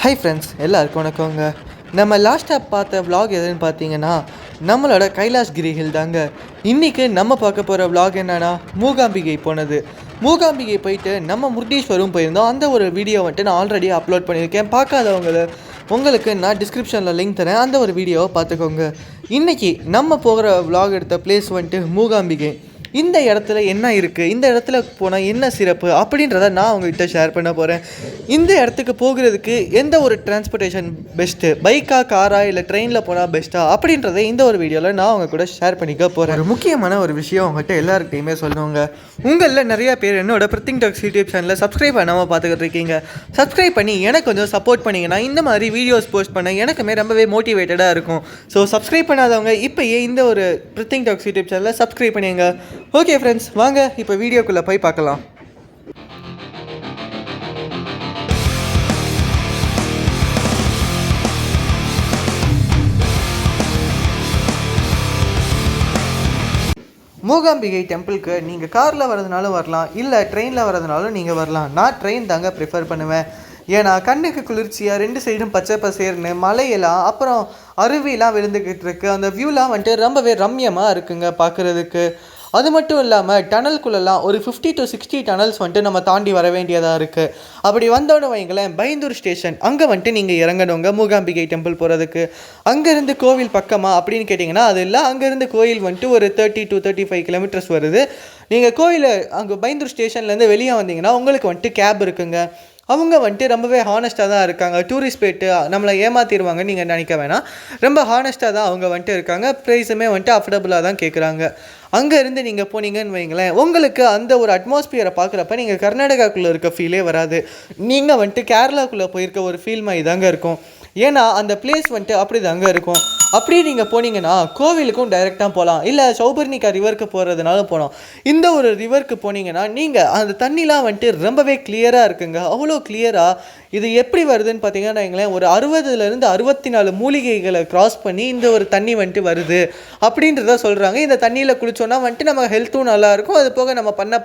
Hi friends, எல்லாருக்கும் வணக்கங்க. நம்ம லாஸ்ட்டாக பார்த்த விலாக் எதுன்னு பார்த்தீங்கன்னா நம்மளோட கைலாஷ்கிரி ஹில் தாங்க. இன்றைக்கி நம்ம பார்க்க போகிற விலாக் என்னென்னா மூகாம்பிகை போனது. மூகாம்பிகை போயிட்டு நம்ம முருடீஸ்வரும் போயிருந்தோம். அந்த ஒரு வீடியோ வந்துட்டு நான் ஆல்ரெடி அப்லோட் பண்ணியிருக்கேன். உங்களுக்கு நான் டிஸ்கிரிப்ஷனில் லிங்க் தரேன், அந்த ஒரு வீடியோவை பார்த்துக்கோங்க. இன்றைக்கி நம்ம போகிற விலாக் எடுத்த பிளேஸ் வந்துட்டு மூகாம்பிகை. இந்த இடத்துல என்ன இருக்குது, இந்த இடத்துல போனால் என்ன சிறப்பு அப்படின்றத நான் உங்கள்கிட்ட ஷேர் பண்ண போகிறேன். இந்த இடத்துக்கு போகிறதுக்கு எந்த ஒரு டிரான்ஸ்போர்ட்டேஷன் பெஸ்ட்டு, பைக்கா, காரா, இல்லை ட்ரெயினில் போனால் பெஸ்ட்டா அப்படின்றத இந்த ஒரு வீடியோவில் நான் அவங்க கூட ஷேர் பண்ணிக்க போகிறேன். ஒரு முக்கியமான ஒரு விஷயம் உங்கள்கிட்ட எல்லாருக்கிட்டையுமே சொல்லுவாங்க. உங்களில் நிறையா பேர் என்னோட பிரத்திங் டாக்ஸ் யூடியூப் சேனலில் சப்ஸ்கிரைப் பண்ணாமல் பார்த்துக்கிட்டு இருக்கீங்க. சப்ஸ்கிரைப் பண்ணி எனக்கு கொஞ்சம் சப்போர்ட் பண்ணிங்கன்னா இந்த மாதிரி வீடியோஸ் போஸ்ட் பண்ண எனக்குமே ரொம்பவே மோட்டிவேட்டடாக இருக்கும். ஸோ சப்ஸ்கிரைப் பண்ணாதவங்க இப்போயே இந்த ஒரு பிரத்திங் டாக்ஸ் யூடியூப் சேனலில் சப்ஸ்கிரைப் பண்ணிங்க. ஓகே ஃப்ரெண்ட்ஸ், வாங்க இப்போ வீடியோக்குள்ளே போய் பார்க்கலாம். மூகாம்பிகை டெம்பிளுக்கு நீங்கள் காரில் வரதுனாலும் வரலாம், இல்லை ட்ரெயினில் வரதுனாலும் நீங்கள் வரலாம். நான் ட்ரெயின் தாங்க ப்ரிஃபர் பண்ணுவேன். ஏன்னா கண்ணுக்கு குளிர்ச்சியாக ரெண்டு சைடும் பச்சை பசேர்னு மலையெல்லாம், அப்புறம் அருவிலாம் விழுந்துக்கிட்டு இருக்குது. அந்த வியூலாம் வந்துட்டு ரொம்பவே ரம்யமாக இருக்குங்க பார்க்குறதுக்கு. அது மட்டும் இல்லாமல் டனல்குள்ளெல்லாம் ஒரு 50 to 60 டனல்ஸ் வந்துட்டு நம்ம தாண்டி வர வேண்டியதாக இருக்குது. அப்படி வந்தோன்னு வைங்களேன், பைந்தூர் ஸ்டேஷன் அங்கே வந்துட்டு நீங்கள் இறங்கணுங்க மூகாம்பிகை டெம்பிள் போகிறதுக்கு. அங்கேருந்து கோவில் பக்கமாக அப்படின்னு கேட்டிங்கன்னா அது இல்லை. அங்கேருந்து கோயில் வந்துட்டு ஒரு 30 to 35 கிலோமீட்டர்ஸ் வருது. நீங்கள் கோயில் அங்கே பைந்தூர் ஸ்டேஷன்லேருந்து வெளியே வந்தீங்கன்னா உங்களுக்கு வந்துட்டு கேப் இருக்குங்க. அவங்க வந்துட்டு ரொம்பவே ஹானஸ்ட்டாக தான் இருக்காங்க. டூரிஸ்ட் போய்ட்டு நம்மளை ஏமாற்றிடுவாங்கன்னு நீங்கள் நினைக்க வேணாம். ரொம்ப ஹானஸ்ட்டாக தான் அவங்க வந்துட்டு இருக்காங்க. ப்ரைஸுமே வந்துட்டு அஃபோர்டபுளாக தான் கேட்குறாங்க. அங்கேருந்து நீங்கள் போனீங்கன்னு வைங்களேன், உங்களுக்கு அந்த ஒரு அட்மாஸ்பியரை பார்க்குறப்ப நீங்கள் கர்நாடகாக்குள்ளே இருக்க ஃபீலே வராது. நீங்கள் வந்துட்டு கேரளாக்குள்ளே போயிருக்க ஒரு ஃபீல் மாதிரி தாங்க இருக்கும். ஏன்னா அந்த பிளேஸ் வந்துட்டு அப்படி தாங்க இருக்கும். அப்படியே நீங்கள் போனீங்கன்னா கோவிலுக்கும் டைரெக்டாக போகலாம், இல்லை சௌபர்ணிகா ரிவருக்கு போகிறதுனாலும் போகலாம். இந்த ஒரு ரிவருக்கு போனீங்கன்னா நீங்கள் அந்த தண்ணிலாம் வந்துட்டு ரொம்பவே கிளியராக இருக்குங்க. அவ்வளோ கிளியராக இது எப்படி வருதுன்னு பார்த்தீங்கன்னா வைங்களேன், ஒரு 60லேருந்து 64 மூலிகைகளை க்ராஸ் பண்ணி இந்த ஒரு தண்ணி வந்துட்டு வருது அப்படின்றத சொல்கிறாங்க. இந்த தண்ணியில் குளித்தோன்னா வந்துட்டு நம்ம ஹெல்த்தும் நல்லாயிருக்கும், அது போக நம்ம பண்ண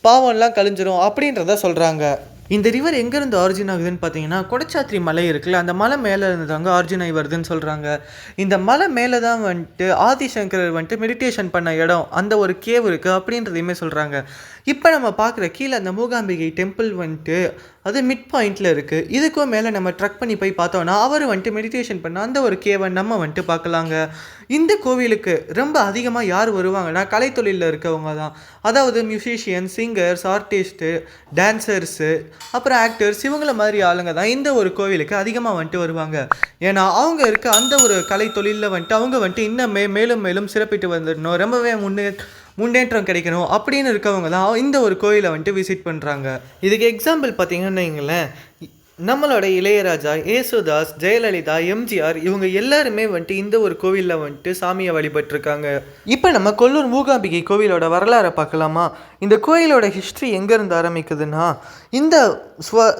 பாவம்லாம் கழிஞ்சிரும் அப்படின்றத சொல்கிறாங்க. இந்த ரிவர் எங்கேருந்து ஆரிஜின் ஆகுதுன்னு பார்த்தீங்கன்னா கொடச்சாத்ரி மலை இருக்குல்ல, அந்த மலை மேலே இருந்து தாங்க ஆரிஜின் ஆகி வருதுன்னு சொல்கிறாங்க. இந்த மலை மேலே தான் வந்துட்டு ஆதிசங்கரர் வந்துட்டு மெடிடேஷன் பண்ண இடம், அந்த ஒரு கேவ் இருக்குது அப்படின்றதையுமே சொல்கிறாங்க. இப்போ நம்ம பார்க்குற கீழே அந்த மூகாம்பிகை டெம்பிள் வந்துட்டு அது மிட் பாயிண்டில் இருக்குது. இதுக்கும் மேலே நம்ம ட்ரக் பண்ணி போய் பார்த்தோன்னா அவர் வந்துட்டு மெடிடேஷன் பண்ண அந்த ஒரு கேவை நம்ம வந்துட்டு பார்க்கலாங்க. இந்த கோவிலுக்கு ரொம்ப அதிகமாக யார் வருவாங்கன்னா கலைத்தொழிலில் இருக்கவங்க தான். அதாவது மியூசிஷியன், சிங்கர்ஸ், ஆர்டிஸ்ட்டு, டான்சர்ஸு, அப்புறம் ஆக்டர்ஸ், இவங்கள மாதிரி ஆளுங்க தான் இந்த ஒரு கோவிலுக்கு அதிகமாக வந்துட்டு வருவாங்க. ஏன்னா அவங்க இருக்க அந்த ஒரு கலைத்தொழிலில் வந்துட்டு அவங்க வந்துட்டு இன்னும் மேலும் மேலும் சிறப்பிட்டு வந்துடணும், ரொம்பவே முன்னேற்றம் கிடைக்கணும் அப்படின்னு இருக்கவங்க தான் இந்த ஒரு கோயிலை வந்துட்டு விசிட் பண்ணுறாங்க. இதுக்கு எக்ஸாம்பிள் பார்த்தீங்கன்னு வைங்களேன், நம்மளோட இளையராஜா, ஏசுதாஸ், ஜெயலலிதா, எம்ஜிஆர் இவங்க எல்லாருமே வந்துட்டு இந்த ஒரு கோவிலில் வந்துட்டு சாமியை வழிபட்டிருக்காங்க. இப்போ நம்ம கொல்லூர் மூகாம்பிகை கோவிலோட வரலாறை பார்க்கலாமா? இந்த கோயிலோட ஹிஸ்ட்ரி எங்கேருந்து ஆரம்பிக்குதுன்னா, இந்த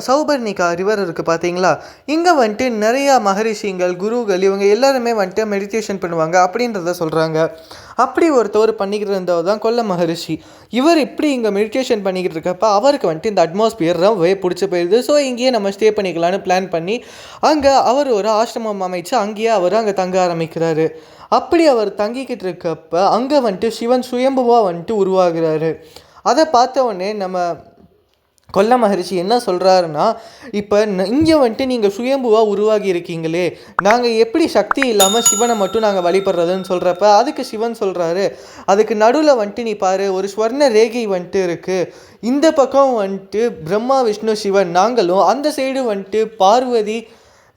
சௌபர்ணிகா ரிவர் இருக்குது பார்த்தீங்களா, இங்கே வந்துட்டு நிறையா மகரிஷிங்கள், குருகள் இவங்க எல்லாருமே வந்துட்டு மெடிடேஷன் பண்ணுவாங்க அப்படின்றத சொல்கிறாங்க. அப்படி ஒருத்தவர் பண்ணிக்கிட்டு இருந்தவர் தான் கொல்ல மகரிஷி. இவர் இப்படி இங்கே மெடிடேஷன் பண்ணிக்கிட்டு இருக்கப்போ அவருக்கு வந்துட்டு இந்த அட்மாஸ்பியர் ரொம்பவே பிடிச்சி போயிடுது. ஸோ இங்கேயே நம்ம ஸ்டே பண்ணிக்கலான்னு பிளான் பண்ணி அங்கே அவர் ஒரு ஆசிரமம் அமைச்சு அங்கேயே அவர் அங்கே தங்க ஆரம்பிக்கிறாரு. அப்படி அவர் தங்கிக்கிட்டு இருக்கப்ப அங்கே வந்துட்டு சிவன் சுயம்புவாக வந்துட்டு உருவாகிறாரு. அதை பார்த்த உடனே நம்ம கொல்ல மகரிஷி என்ன சொல்கிறாருன்னா, இப்போ இங்கே வந்துட்டு நீங்கள் சுயம்புவாக உருவாகி இருக்கீங்களே, நாங்கள் எப்படி சக்தி இல்லாமல் சிவனை மட்டும் நாங்கள் வழிபடுறதுன்னு சொல்கிறப்ப அதுக்கு சிவன் சொல்கிறாரு, அதுக்கு நடுவில் வந்துட்டு நீ பாரு, ஒரு ஸ்வர்ண ரேகை வந்துட்டு இருக்குது. இந்த பக்கம் வந்துட்டு பிரம்மா, விஷ்ணு, சிவன் நாங்களும், அந்த சைடு வந்துட்டு பார்வதி,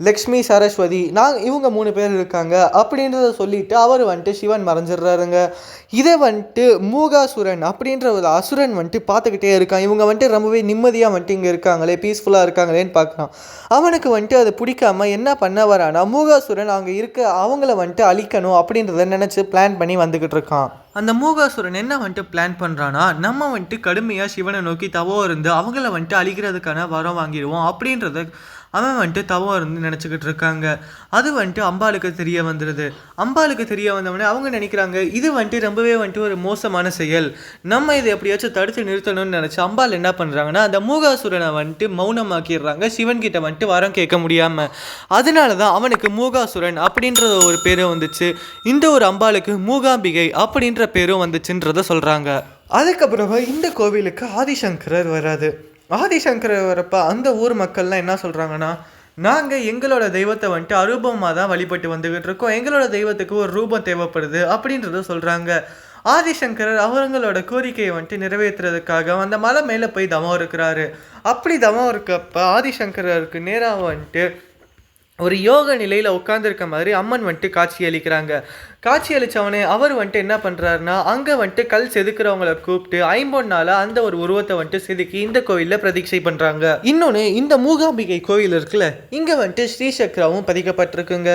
லக்ஷ்மி, சரஸ்வதி, இவங்க 3 பேர் இருக்காங்க அப்படின்றத சொல்லிவிட்டு அவர் வந்துட்டு சிவன் மறைஞ்சிடுறாருங்க. இதை வந்துட்டு மூகாசுரன் அப்படின்ற ஒரு அசுரன் வந்துட்டு பார்த்துக்கிட்டே இருக்கான். இவங்க வந்துட்டு ரொம்பவே நிம்மதியாக வந்துட்டு இங்கே இருக்காங்களே, பீஸ்ஃபுல்லாக இருக்காங்களேன்னு பார்க்குறான். அவனுக்கு வந்துட்டு அது பிடிக்காம என்ன பண்ண வரானா, மூகாசுரன் அங்கே இருக்க அவங்கள வந்துட்டு அழிக்கணும் அப்படின்றத நினச்சி பிளான் பண்ணி வந்துக்கிட்டு இருக்கான். அந்த மூகாசுரன் என்ன வந்துட்டு பிளான் பண்ணுறான்னா, நம்ம வந்துட்டு கடுமையாக சிவனை நோக்கி தவோ இருந்து அவங்கள வந்துட்டு அழிக்கிறதுக்கான வரம் வாங்கிடுவோம் அப்படின்றத அவன் வந்துட்டு தவம் இருந்து நினச்சிக்கிட்டு இருக்காங்க. அது வந்துட்டு அம்பாளுக்கு தெரிய வந்துடுது. அம்பாளுக்கு தெரிய வந்தவொடனே அவங்க நினைக்கிறாங்க இது வந்துட்டு ரொம்பவே வந்துட்டு ஒரு மோசமான செயல், நம்ம இதை எப்படியாச்சும் தடுத்து நிறுத்தணும்னு நினச்சி அம்பாள் என்ன பண்ணுறாங்கன்னா அந்த மூகாசுரனை வந்துட்டு மௌனமாக்கிடுறாங்க சிவன் கிட்ட வந்துட்டு வரம் கேட்க முடியாமல். அதனால தான் அவனுக்கு மூகாசுரன் அப்படின்ற ஒரு பேரும் வந்துச்சு. இந்த ஒரு அம்பாளுக்கு மூகாம்பிகை அப்படின்ற பேரும் வந்துச்சுன்றத சொல்கிறாங்க. அதுக்கப்புறமா இந்த கோவிலுக்கு ஆதிசங்கரர் வராது. ஆதிசங்கரர் வரப்போ அந்த ஊர் மக்கள்லாம் என்ன சொல்கிறாங்கன்னா, நாங்கள் எங்களோட தெய்வத்தை வந்துட்டு அரூபமாக தான் வழிபட்டு வந்துக்கிட்டு இருக்கோம், எங்களோட தெய்வத்துக்கு ஒரு ரூபம் தேவைப்படுது அப்படின்றத சொல்கிறாங்க. ஆதிசங்கரர் அவங்களோட கோரிக்கையை வந்துட்டு நிறைவேற்றுறதுக்காக அந்த மலை மேலே போய் தவம் இருக்கிறாரு. அப்படி தவம் இருக்கப்போ ஆதிசங்கரருக்கு நேராக வந்துட்டு ஒரு யோக நிலையில் உட்காந்துருக்க மாதிரி அம்மன் வந்துட்டு காட்சி அளிக்கிறாங்க. காட்சி அளித்தவனே அவர் வந்துட்டு என்ன பண்ணுறாருன்னா அங்கே வந்துட்டு கல் செதுக்கிறவங்களை கூப்பிட்டு 50 நாளாக அந்த ஒரு உருவத்தை வந்துட்டு செதுக்கி இந்த கோவிலில் பிரதீட்சை பண்ணுறாங்க. இன்னொன்று இந்த மூகாம்பிகை கோவில் இருக்குல்ல, இங்கே வந்துட்டு ஸ்ரீசக்கராவும் பதிக்கப்பட்டிருக்குங்க.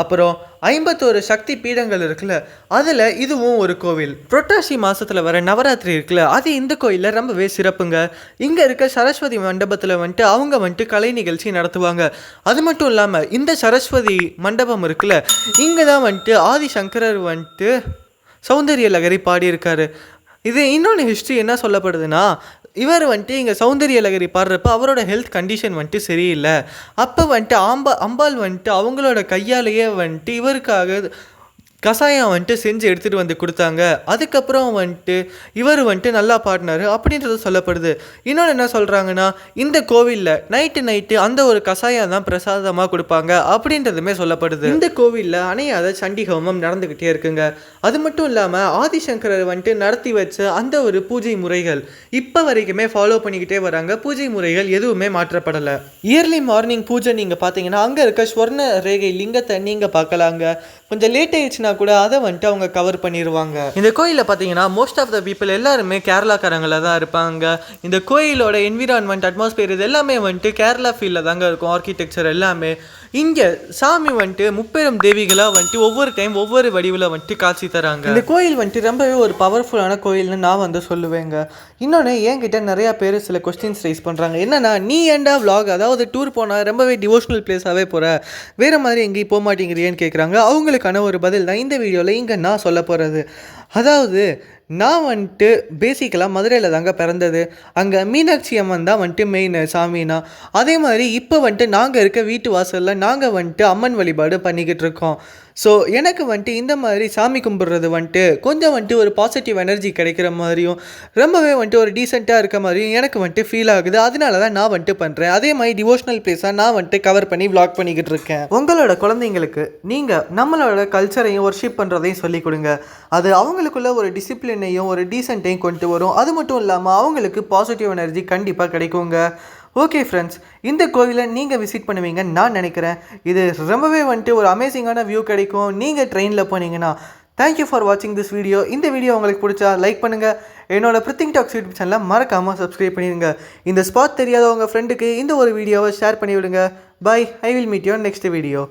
அப்புறம் 51 சக்தி பீடங்கள் இருக்குல்ல, அதில் இதுவும் ஒரு கோவில். புரட்டாசி மாதத்தில் வர நவராத்திரி இருக்குல்ல, அது இந்த கோயிலில் ரொம்பவே சிறப்புங்க. இங்கே இருக்க சரஸ்வதி மண்டபத்தில் வந்துட்டு அவங்க வந்துட்டு கலை நிகழ்ச்சி நடத்துவாங்க. அது மட்டும் இல்லாமல் இந்த சரஸ்வதி மண்டபம் இருக்குல்ல, இங்கே தான் வந்துட்டு ஆதிசங்கரர் வந்துட்டு சௌந்தரிய லகரி பாடியிருக்காரு. இது இன்னொன்று ஹிஸ்ட்ரி என்ன சொல்லப்படுதுன்னா, இவர் வந்துட்டு இங்கே சௌந்தரிய லகரி பாடுறப்ப அவரோட ஹெல்த் கண்டிஷன் வந்துட்டு சரியில்லை. அப்போ வந்துட்டு அம்பாள் வந்துட்டு அவங்களோட கையாலேயே வந்துட்டு இவருக்காக கஷாயம் வந்துட்டு செஞ்சு எடுத்துகிட்டு வந்து கொடுத்தாங்க. அதுக்கப்புறம் வந்துட்டு இவர் வந்துட்டு நல்லா பாடினார் அப்படின்றது சொல்லப்படுது. இன்னொன்று என்ன சொல்கிறாங்கன்னா, இந்த கோவிலில் நைட்டு அந்த ஒரு கஷாயம் தான் பிரசாதமாக கொடுப்பாங்க அப்படின்றதுமே சொல்லப்படுது. இந்த கோவிலில் அணையாத சண்டி ஹோமம் நடந்துக்கிட்டே இருக்குங்க. அது மட்டும் இல்லாமல் ஆதிசங்கரர் வந்துட்டு நடத்தி வச்ச அந்த ஒரு பூஜை முறைகள் இப்போ வரைக்குமே ஃபாலோ பண்ணிக்கிட்டே வராங்க. பூஜை முறைகள் எதுவுமே மாற்றப்படலை. இயர்லி மார்னிங் பூஜை நீங்கள் பார்த்தீங்கன்னா அங்கே இருக்க ஸ்வர்ண ரேகை லிங்கத்தை நீங்கள் பார்க்கலாங்க. கொஞ்சம் லேட் ஆயிடுச்சுன்னா கூட அதை வந்துட்டு அவங்க கவர் பண்ணிடுவாங்க. இந்த கோயிலில் பார்த்தீங்கன்னா மோஸ்ட் ஆஃப் த பீப்புள் எல்லாருமே கேரளாக்காரங்களில் தான் இருப்பாங்க. இந்த கோயிலோட என்விரான்மெண்ட் அட்மாஸ்பியர் இது எல்லாமே வந்துட்டு கேரளா ஃபீல்டில் தாங்க இருக்கும். ஆர்கிடெக்சர் எல்லாமே இங்கே சாமி வந்துட்டு முப்பெரும் தேவிகளாக வந்துட்டு ஒவ்வொரு டைம் ஒவ்வொரு வடிவில் வந்துட்டு காட்சி தராங்க. இந்த கோயில் வந்துட்டு ரொம்பவே ஒரு பவர்ஃபுல்லான கோயில்னு நான் வந்து சொல்லுவேங்க. இன்னொன்று என்கிட்ட நிறையா பேர் சில கொஸ்டின்ஸ் ரைஸ் பண்ணுறாங்க. என்னன்னா, நீ ஏன்டா vlog அதாவது டூர் போனால் ரொம்பவே டிவோஷனல் பிளேஸாகவே போகிற, வேறு மாதிரி எங்கேயும் போக மாட்டேங்கிறியேன்னு கேட்குறாங்க. அவங்களுக்கான ஒரு பதில் தான் இந்த வீடியோவில் இங்கே நான் சொல்ல போகிறது. அதாவது நான் வந்துட்டு பேசிக்கலாக மதுரையில் தாங்க பிறந்தது. அங்கே மீனாட்சி அம்மன் தான் வந்துட்டு மெயின் சாமினா. அதே மாதிரி இப்போ வந்துட்டு நாங்கள் இருக்க வீட்டு வாசலில் நாங்கள் வந்துட்டு அம்மன் வழிபாடு பண்ணிக்கிட்டு இருக்கோம். ஸோ எனக்கு வந்துட்டு இந்த மாதிரி சாமி கும்பிட்றது வந்துட்டு கொஞ்சம் வந்துட்டு ஒரு பாசிட்டிவ் எனர்ஜி கிடைக்கிற மாதிரியும் ரொம்பவே வந்துட்டு ஒரு டீசெண்டாக இருக்க மாதிரியும் எனக்கு வந்துட்டு ஃபீல் ஆகுது. அதனால தான் நான் வந்துட்டு பண்ணுறேன். அதே மாதிரி டிவோஷனல் பிளேஸாக நான் வந்துட்டு கவர் பண்ணி vlog பண்ணிக்கிட்டு இருக்கேன். உங்களோட குழந்தைங்களுக்கு நீங்கள் நம்மளோட கல்ச்சரையும் ஒர்ஷிப் பண்ணுறதையும் சொல்லிக் கொடுங்க. அது அவங்களுக்குள்ள ஒரு டிசிப்ளினையும் ஒரு டீசென்ட்டையும் கொண்டு வரும். அது மட்டும் இல்லாமல் அவங்களுக்கு பாசிட்டிவ் எனர்ஜி கண்டிப்பாக கிடைக்குங்க. ஓகே ஃப்ரெண்ட்ஸ், இந்த கோவிலை நீங்கள் விசிட் பண்ணுவீங்கன்னு நான் நினைக்கிறேன். இது ரொம்பவே வந்துட்டு ஒரு அமேசிங்கான வியூ கிடைக்கும் நீங்கள் ட்ரெயினில் போனீங்கன்னா. தேங்க்யூ ஃபார் வாட்சிங் திஸ் வீடியோ. இந்த வீடியோ உங்களுக்கு பிடிச்சா லைக் பண்ணுங்கள். என்னோட பிரித்திங் டாக்ஸ் யூடியூப் சேனலை மறக்காமல் சப்ஸ்கிரைப் பண்ணிடுங்க. இந்த ஸ்பாட் தெரியாத உங்கள் ஃப்ரெண்டுக்கு இந்த ஒரு வீடியோவை ஷேர் பண்ணி விடுங்க. Bye. I will meet you next video.